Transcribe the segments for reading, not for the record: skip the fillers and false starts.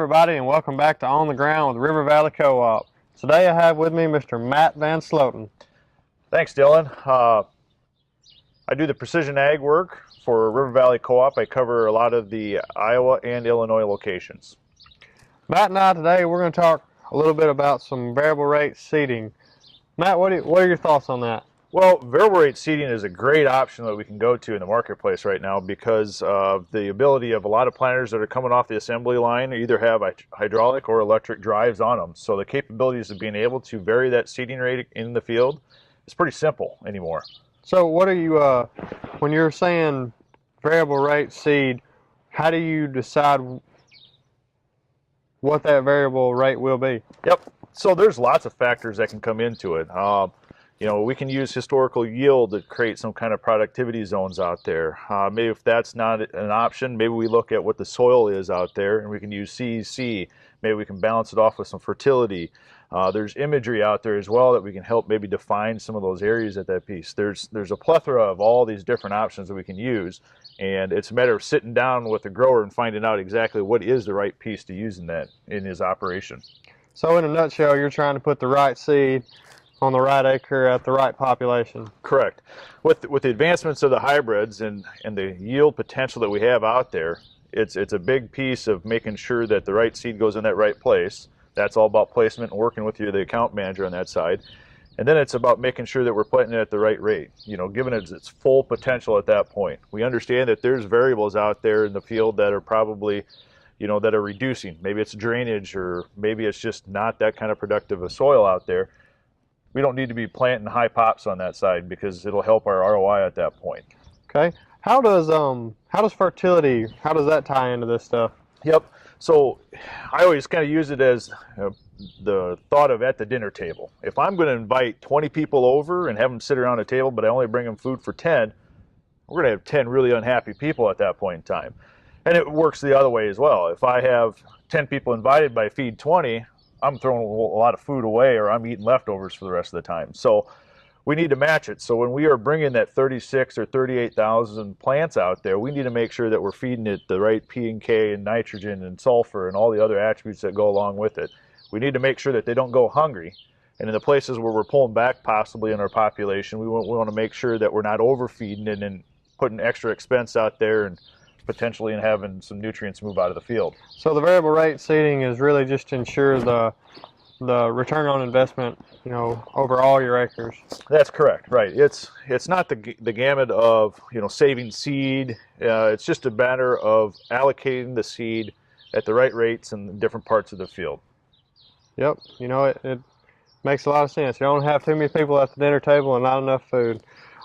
everybody, and welcome back to On the Ground with River Valley Co-op. Today I have with me Mr. Matt VanSloten. Thanks, Dylan. I do the precision ag work for River Valley Co-op. I cover a lot of the Iowa and Illinois locations. Matt and I today we're going to talk a little bit about some variable rate seeding. Matt, what are your thoughts on that? Well, variable rate seeding is a great option that we can go to in the marketplace right now because of the ability of a lot of planters that are coming off the assembly line either have hydraulic or electric drives on them. So the capabilities of being able to vary that seeding rate in the field is pretty simple anymore. So what are you, when you're saying variable rate seed, how do you decide what that variable rate will be? Yep. So there's lots of factors that can come into it. We can use historical yield to create some kind of productivity zones out there. Maybe if that's not an option, maybe we look at what the soil is out there and we can use CEC. Maybe we can balance it off with some fertility. There's imagery out there as well that we can help maybe define some of those areas at that piece. There's a plethora of all these different options that we can use, and it's a matter of sitting down with the grower and finding out exactly what is the right piece to use in his operation. So in a nutshell, you're trying to put the right seed on the right acre at the right population. Correct. With the advancements of the hybrids and the yield potential that we have out there, it's a big piece of making sure that the right seed goes in that right place. That's all about placement and working with you, the account manager on that side. And then it's about making sure that we're planting it at the right rate, giving it its full potential at that point. We understand that there's variables out there in the field that are probably, that are reducing. Maybe it's drainage, or maybe it's just not that kind of productive of soil out there. We don't need to be planting high pops on that side because it'll help our ROI at that point. Okay. How does fertility, how does that tie into this stuff? Yep. So I always kind of use it as the thought of at the dinner table. If I'm going to invite 20 people over and have them sit around a table, but I only bring them food for 10, we're going to have 10 really unhappy people at that point in time. And it works the other way as well. If I have 10 people invited but I feed 20, I'm throwing a lot of food away, or I'm eating leftovers for the rest of the time. So we need to match it. So when we are bringing that 36 or 38,000 plants out there, we need to make sure that we're feeding it the right P and K and nitrogen and sulfur and all the other attributes that go along with it. We need to make sure that they don't go hungry. And in the places where we're pulling back possibly in our population, we want to make sure that we're not overfeeding it and putting extra expense out there and potentially in having some nutrients move out of the field. So the variable rate seeding is really just to ensure the return on investment, over all your acres. That's correct, right. It's not the gamut of, saving seed. It's just a matter of allocating the seed at the right rates in different parts of the field. Yep, it makes a lot of sense. You don't have too many people at the dinner table and not enough food.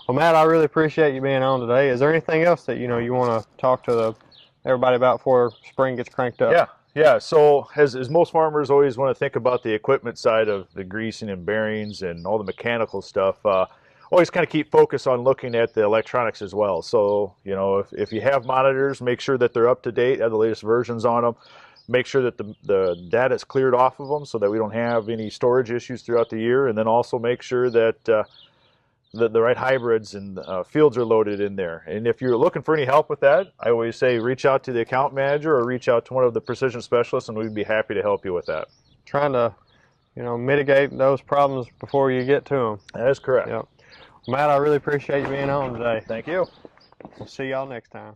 Well, Matt, I really appreciate you being on today. Is there anything else that you want to talk to everybody about before spring gets cranked up? Yeah. So as most farmers always want to think about the equipment side of the greasing and bearings and all the mechanical stuff, always kind of keep focus on looking at the electronics as well. So if you have monitors, make sure that they're up to date, have the latest versions on them. Make sure that the data is cleared off of them so that we don't have any storage issues throughout the year, and then also make sure that the right hybrids and fields are loaded in there. And if you're looking for any help with that, I always say reach out to the account manager or reach out to one of the precision specialists, and we'd be happy to help you with that. Trying to, mitigate those problems before you get to them. That is correct. Yep. Matt, I really appreciate you being on today. Thank you. We'll see y'all next time.